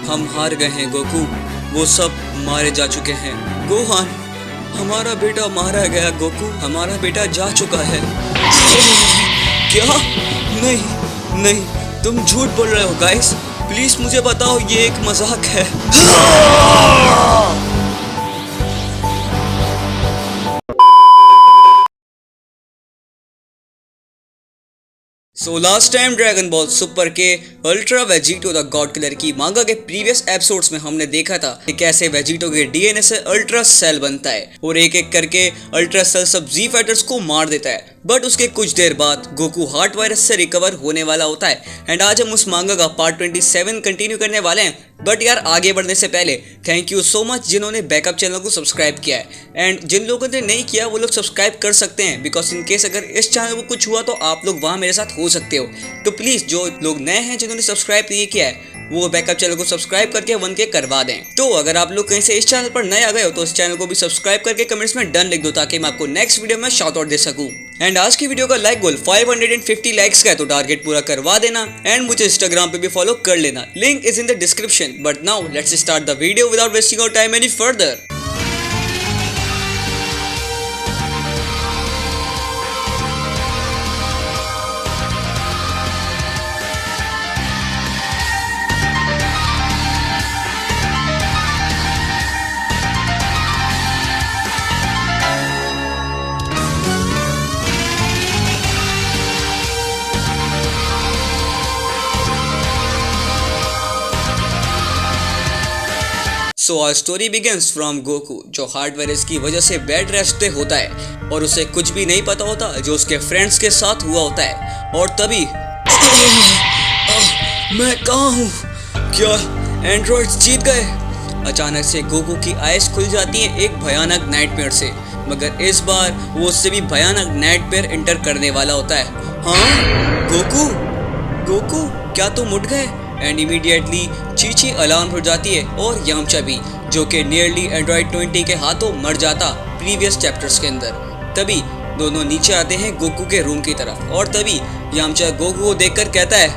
हम हार गए हैं गोकू, वो सब मारे जा चुके हैं। गोहान, हमारा बेटा मारा गया। गोकू, हमारा बेटा जा चुका है। क्या? नहीं नहीं, तुम झूठ बोल रहे हो गाइस, प्लीज मुझे बताओ ये एक मजाक है। So last time Dragon Ball Super के ultra Vegito the god killer की मांगा के प्रीवियस एपिसोड्स में हमने देखा था कि कैसे वेजिटो के डीएनए से अल्ट्रा सेल बनता है और एक एक करके अल्ट्रा सेल सब जी फाइटर्स को मार देता है। बट उसके कुछ देर बाद गोकू हार्ट वायरस से रिकवर होने वाला होता है। एंड आज हम उस मांगा का पार्ट 27 कंटिन्यू करने वाले हैं। बट यार आगे बढ़ने से पहले थैंक यू सो मच जिन्होंने बैकअप चैनल को सब्सक्राइब किया है। एंड जिन लोगों ने नहीं किया वो लोग सब्सक्राइब कर सकते हैं, बिकॉज इन केस अगर इस चैनल को कुछ हुआ तो आप लोग वहाँ मेरे साथ हो सकते हो। तो प्लीज जो लोग नए हैं जिन्होंने सब्सक्राइब नहीं किया है वो बैकअप चैनल को सब्सक्राइब करके 1K करवा दें। तो अगर आप लोग कहीं से इस चैनल पर नए आ गए हो तो इस चैनल को भी सब्सक्राइब करके कमेंट्स में डन लिख दो ताकि मैं आपको नेक्स्ट वीडियो में शाउट आउट दे सकूं। एंड आज की वीडियो का लाइक गोल 550 लाइक्स का है तो टारगेट पूरा करवा देना। एंड मुझे इंस्टाग्राम पे भी फॉलो कर लेना, link is in the description. But now let's start the video without wasting our time any further. So our story begins from Goku, जो हार्ट वायरस की वजह से बेड रेस्ट पे होता है और उसे कुछ भी नहीं पता होता जो उसके फ्रेंड्स के साथ हुआ होता है। और तभी मैं कहाँ हूँ? क्या एंड्रॉइड्स जीत गए? अचानक से गोकू की आइज खुल जाती है एक भयानक नाइटमेयर से, मगर इस बार वो उससे भी भयानक नाइटमेयर एंटर करने वाला होता है। हाँ गोकू, गोकू क्या तुम उठ गए? एंड इमीडिएटली चीची अलार्म हो जाती है और यामचा भी, जो कि नियरली एंड्रॉइड 20 के हाथों मर जाता प्रीवियस चैप्टर्स के अंदर। तभी दोनों नीचे आते हैं गोकू के रूम की तरफ और तभी यामचा गोकू को देखकर कहता है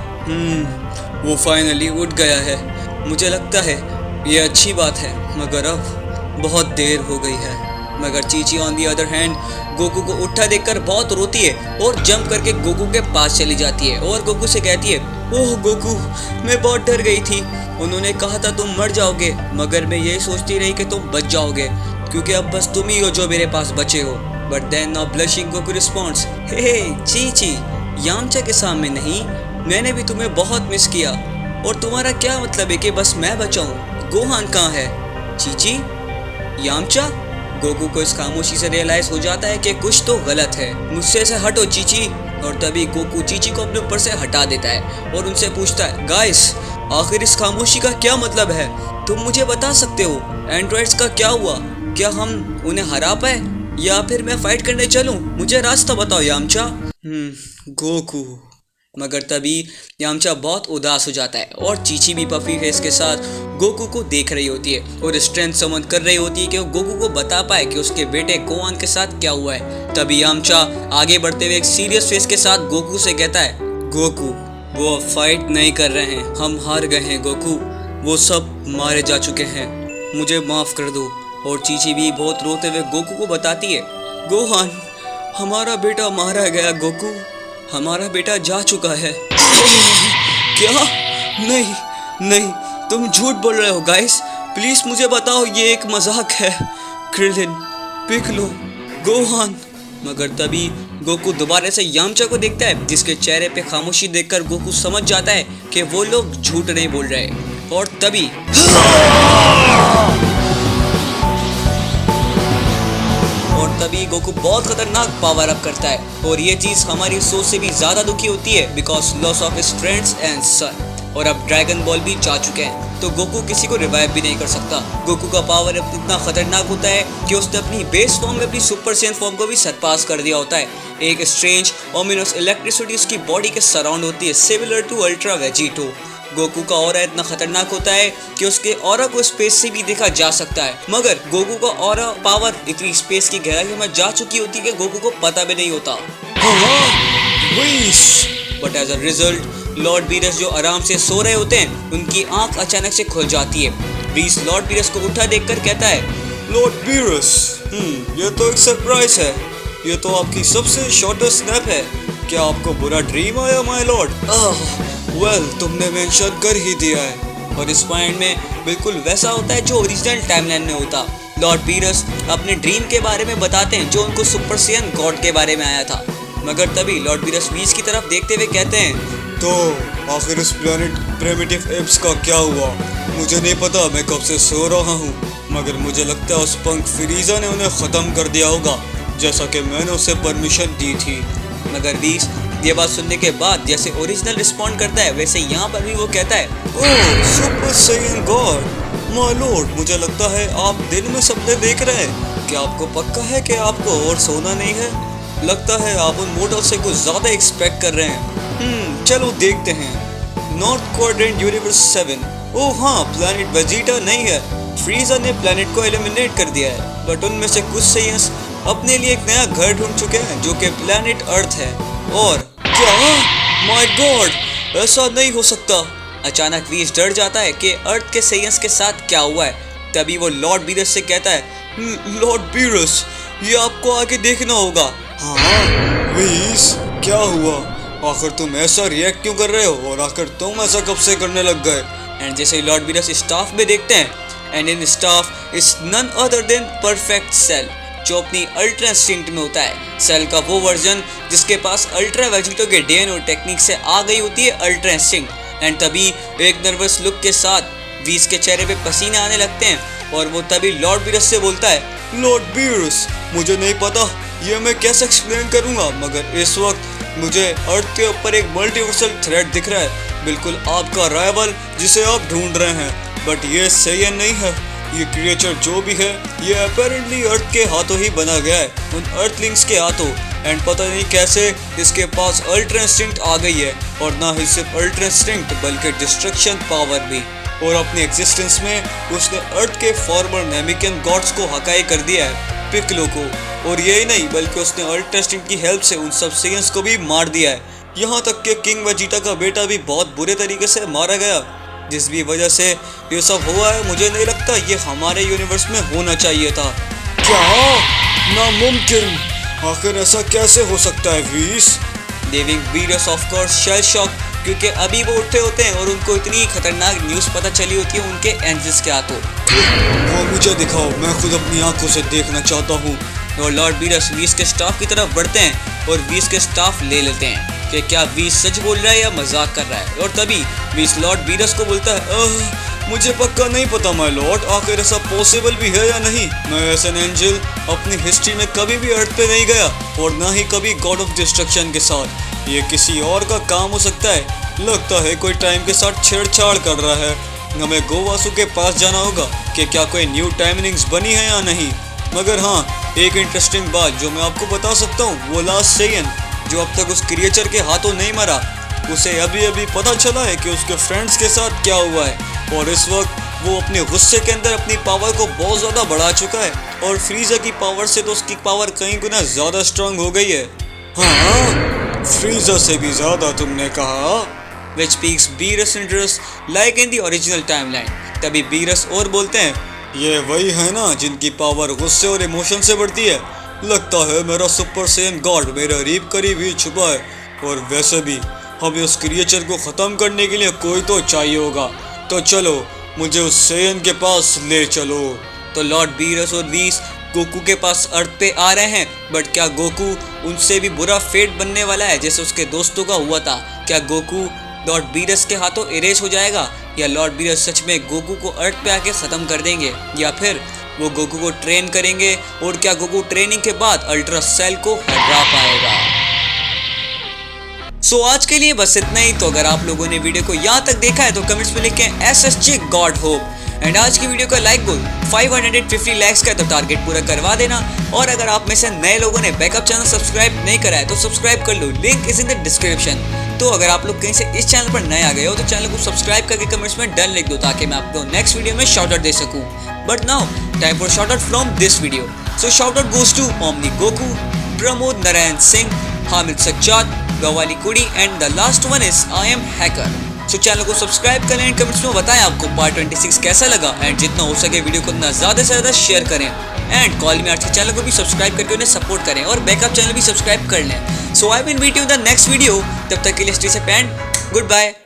वो फाइनली उठ गया है। मुझे लगता है ये अच्छी बात है, मगर अब बहुत देर हो गई है। मगर Chichi on the other hand Goku को उठा देखकर बहुत रोती है और जंप करके गोकू के पास चली जाती है और गोकू से कहती है ओह गोकू, मैं बहुत डर गई थी। उन्होंने कहा था तुम मर जाओगे, मगर मैं यही सोचती रही कि तुम बच जाओगे क्योंकि अब बस तुम ही हो जो मेरे पास बचे हो। But then now blushing Goku responds, hey Chichi, Yamcha के सामने नहीं, मैंने भी तुम्हें बहुत मिस किया और तुम्हारा क्या मतलब है कि बस मैं बचाऊं? गोहान कहाँ है? चीची, यामचा? गोकू को इस खामोशी से रियलाइज हो जाता है कि कुछ तो गलत है। मुझसे से हटो चीची। और तभी गोकू चीची को अपने ऊपर से हटा देता है और उनसे पूछता है गाइस, आखिर इस खामोशी का क्या मतलब है? तुम मुझे बता सकते हो एंड्रॉइड्स का क्या हुआ? क्या हम उन्हें हरा पाए या फिर मैं फाइट करने चलूं? मुझे रास्ता बताओ यामचा। गोकू। मगर तभी यामचा बहुत उदास हो जाता है और चीची भी पफी फेस के साथ गोकू को देख रही होती है और स्ट्रेंथ समन कर रही होती है कि वो गोकू को बता पाए कि उसके बेटे गोहान के साथ क्या हुआ है। तभी यामचा आगे बढ़ते हुए एक सीरियस फेस के साथ गोकू से कहता है गोकू, वो अब फाइट नहीं कर रहे हैं, हम हार गए हैं गोकू, वो सब मारे जा चुके हैं, मुझे माफ कर दो। और चीची भी बहुत रोते हुए गोकू को बताती है गोहान, हमारा बेटा मारा गया गोकू, हमारा बेटा जा चुका है। क्या? नहीं नहीं, तुम झूठ बोल रहे हो गाइस, प्लीज मुझे बताओ ये एक मजाक है। Krillin, Piccolo, Gohan. मगर तभी गोकू दोबारा से यामचा को देखता है जिसके चेहरे पे खामोशी देखकर गोकू समझ जाता है कि वो लोग झूठ नहीं बोल रहे। और तभी गोकू बहुत खतरनाक पावर अप करता है और ये चीज हमारी सोच से भी ज्यादा दुखी होती है because loss of his friends and son. और अब ड्रैगन बॉल भी जा चुके हैं तो गोकू किसी को रिवाइव भी नहीं कर सकता। गोकू का पावर अब इतना खतरनाक होता है कि उसने अपनी बेस फॉर्म में अपनी सुपर सेन फॉर्म को भी सरपास कर दिया होता है। एक स्ट्रेंज ओमिनस इलेक्ट्रिसिटी उसकी बॉडी के सराउंड होती है, similar to ultra Vegito. Goku का ऑरा इतना खतरनाक होता है कि उसके ऑरा को स्पेस से भी देखा जा सकता है, मगर गोकू का ऑरा पावर इतनी स्पेस की गहराई में जा चुकी होती है कि गोकू को पता भी नहीं होता। But as a result Lord Beerus जो आराम से सो रहे होते हैं उनकी आंख अचानक से खुल जाती है। व्हीस लॉर्ड बीरस को उठा देखकर कहता है, लॉर्ड बीरस, ये तो एक सरप्राइज है। ये तो आपकी सबसे शॉर्टेस्ट स्नैप है। क्या आपको बुरा ड्रीम आया माय लॉर्ड? वेल, तुमने मेंशन कर ही दिया है। और इस पॉइंट में बिल्कुल वैसा होता है जो ओरिजिनल टाइमलाइन में होता। लॉर्ड बीरस अपने ड्रीम के बारे में बताते हैं जो उनको सुपर सैयन गॉड के बारे में आया था। मगर तभी लॉर्ड बीरस व्हीस की तरफ देखते हुए कहते हैं, तो आखिर इस प्लेनेट प्रिमिटिव एप्स का क्या हुआ? मुझे नहीं पता, मैं कब से सो रहा हूँ, मगर मुझे लगता है उस पंक फ्रीजा ने उन्हें ख़त्म कर दिया होगा, जैसा कि मैंने उसे परमिशन दी थी। मगर व्हीस ये बात सुनने के बाद जैसे ओरिजिनल रिस्पॉन्ड करता है वैसे यहाँ पर भी वो कहता है, oh super Saiyan god my lord, मुझे लगता है आप दिन में सपने देख रहे हैं। क्या आपको पक्का है कि आपको और सोना नहीं है? लगता है आप उन मॉडल से कुछ ज़्यादा एक्सपेक्ट कर रहे हैं। चलो देखते हैं। North quadrant universe 7। ओह हाँ, प्लैनेट वेजिटा नहीं है। फ्रीजा ने प्लैनेट को एलिमिनेट कर दिया है, बट उनमें से कुछ सैयंस अपने लिए एक नया घर ढूंढ चुके हैं जो कि प्लैनेट अर्थ है। और क्या? माय गॉड, ऐसा नहीं हो सकता। अचानक व्हीस डर जाता है कि अर्थ के सैयंस के साथ क्या हुआ है। तभी वो लॉर्ड बीरस से कहता है, लॉर्ड बीरस, ये आपको आगे देखना होगा। हाँ व्हीस, क्या हुआ? आखिर तुम ऐसा रिएक्ट क्यों कर रहे हो? और आखिर तुम ऐसा कब से करने लग गए? एंड जैसे लॉर्ड बीरस स्टाफ में देखते हैं, and in staff is none other than perfect Cell, जो अपनी अल्ट्रा इंस्टिंक्ट में होता है। सेल का वो वर्जन जिसके पास अल्ट्रा वेजिटो के डीएनए टेक्निक से आ गई होती है अल्ट्रा इंस्टिंक्ट। एंड तभी एक नर्वस लुक के साथ व्हीस के चेहरे पे पसीने आने लगते हैं और वो तभी लॉर्ड बीरस से बोलता है, लॉर्ड बीरस, मुझे नहीं पता ये मैं कैसे एक्सप्लेन करूंगा, मगर इस वक्त मुझे अर्थ के ऊपर एक मल्टीवर्सल थ्रेट दिख रहा है, बिल्कुल आपका राइवल जिसे आप ढूंढ रहे हैं। बट ये सैयन नहीं है। ये क्रिएचर जो भी है ये अपेरेंटली अर्थ के हाथों ही बना गया है, उन अर्थलिंग्स के हाथों। एंड पता नहीं कैसे इसके पास अल्ट्रा इंस्टिंक्ट आ गई है, और ना ही सिर्फ अल्ट्रा इंस्टिंक्ट बल्कि डिस्ट्रक्शन पावर भी। और अपने एग्जिस्टेंस में उसने अर्थ के फॉर्मर नेमिकन गॉड्स को हकाई कर दिया है, पिकलो को। और यही नहीं बल्कि उसने अल्ट्रा इंस्टिंक्ट की हेल्प से उन सब सैयंस को भी मार दिया है। यहाँ तक कि किंग वेजिटा का बेटा भी बहुत बुरे तरीके से मारा गया। जिस भी वजह से ये सब हुआ है, मुझे नहीं लगता ये हमारे यूनिवर्स में होना चाहिए था। क्या? नामुमकिन! आखिर ऐसा कैसे हो सकता है Whis? Living Beerus of course shell shock, क्योंकि अभी वो उठे होते हैं और उनको इतनी खतरनाक न्यूज़ पता चली होती है उनके एंजल्स के हाथों। वो मुझे दिखाओ, मैं खुद अपनी आंखों से देखना चाहता हूँ। और लॉर्ड बीरस व्हीस के स्टाफ की तरफ बढ़ते हैं और व्हीस के स्टाफ ले लेते हैं कि क्या व्हीस सच बोल रहा है या मजाक कर रहा है। और तभी व्हीस लॉर्ड बीरस को बोलता है, मुझे पक्का नहीं पता माय लॉर्ड, आखिर ऐसा पॉसिबल भी है या नहीं। मैं ऐसा एंजल अपनी हिस्ट्री में कभी भी अर्थ पे नहीं गया, और ना ही कभी गॉड ऑफ डिस्ट्रक्शन के साथ। ये किसी और का काम हो सकता है। लगता है कोई टाइम के साथ छेड़छाड़ कर रहा है। हमें गोवासु के पास जाना होगा कि क्या कोई न्यू टाइमिंग्स बनी है या नहीं। मगर हाँ, एक इंटरेस्टिंग बात जो मैं आपको बता सकता हूँ, वो लास्ट सैयन जो अब तक उस क्रिएचर के हाथों नहीं मरा, उसे अभी अभी पता चला है कि उसके फ्रेंड्स के साथ क्या हुआ है। और इस वक्त वो अपने गुस्से के अंदर अपनी पावर को बहुत ज़्यादा बढ़ा चुका है, और फ्रीजा की पावर से तो उसकी पावर कई गुना ज़्यादा स्ट्रांग हो गई है। हाँ, फ्रीजा से भी ज़्यादा तुमने कहा। Which speaks Beerus and Drus like in the original timeline। तभी बीरस और बोलते हैं, ये वही है ना जिनकी पावर गुस्से और इमोशन से बढ़ती है। लगता है मेरा सुपर सैयन गॉड मेरे करीब ही छुपा है। और वैसे भी हमें उस क्रिएचर को ख़त्म करने के लिए कोई तो चाहिए होगा। तो चलो, मुझे उस सैयन के पास ले चलो। तो लॉर्ड बीरस और व्हीस गोकू के पास अर्थ पे आ रहे हैं। बट क्या गोकू उनसे भी बुरा फेट बनने वाला है जैसे उसके दोस्तों का हुआ था? क्या गोकू लॉर्ड बीरस के हाथों इरेज हो जाएगा, या लॉर्ड बीरस सच में गोकू को अर्थ पे आके ख़त्म कर देंगे, या फिर वो गोकू को ट्रेन करेंगे? और क्या गोकू ट्रेनिंग के बाद अल्ट्रा सेल को हरा पाएगा? सो आज के लिए बस इतना ही। तो अगर आप लोगों ने वीडियो को यहाँ तक देखा है तो कमेंट्स में लिखें SSG गॉड होप। एंड आज की वीडियो का लाइक गोल 550 लाइक्स का, तो टारगेट पूरा करवा देना। और अगर आप में से नए लोगों ने बैकअप चैनल सब्सक्राइब नहीं करा है तो सब्सक्राइब कर लो, link is in the description. तो अगर आप लोग कहीं से इस चैनल पर नए आ गए हो तो चैनल को सब्सक्राइब करके कमेंट्स में डन लिख दो, ताकि मैं आपको नेक्स्ट वीडियो में शाउट आउट दे सकूं। But now time for shout out from this video. So shout out goes to Omni Goku, Pramod Narayan Singh, Hamid Sajjad, Gawali Kudi and the last one is I am hacker. So channel को subscribe करें and comments में बताएं आपको part 26 कैसा लगा and जितना हो सके वीडियो को उतना ज़्यादा से ज़्यादा शेयर करें एंड कॉल मी आर्ट्स के चैनल को भी सब्सक्राइब करके उन्हें सपोर्ट करें और बैकअप चैनल भी सब्सक्राइब कर लें। So I will meet you in the next video, तब तक के लिए stay safe and good bye.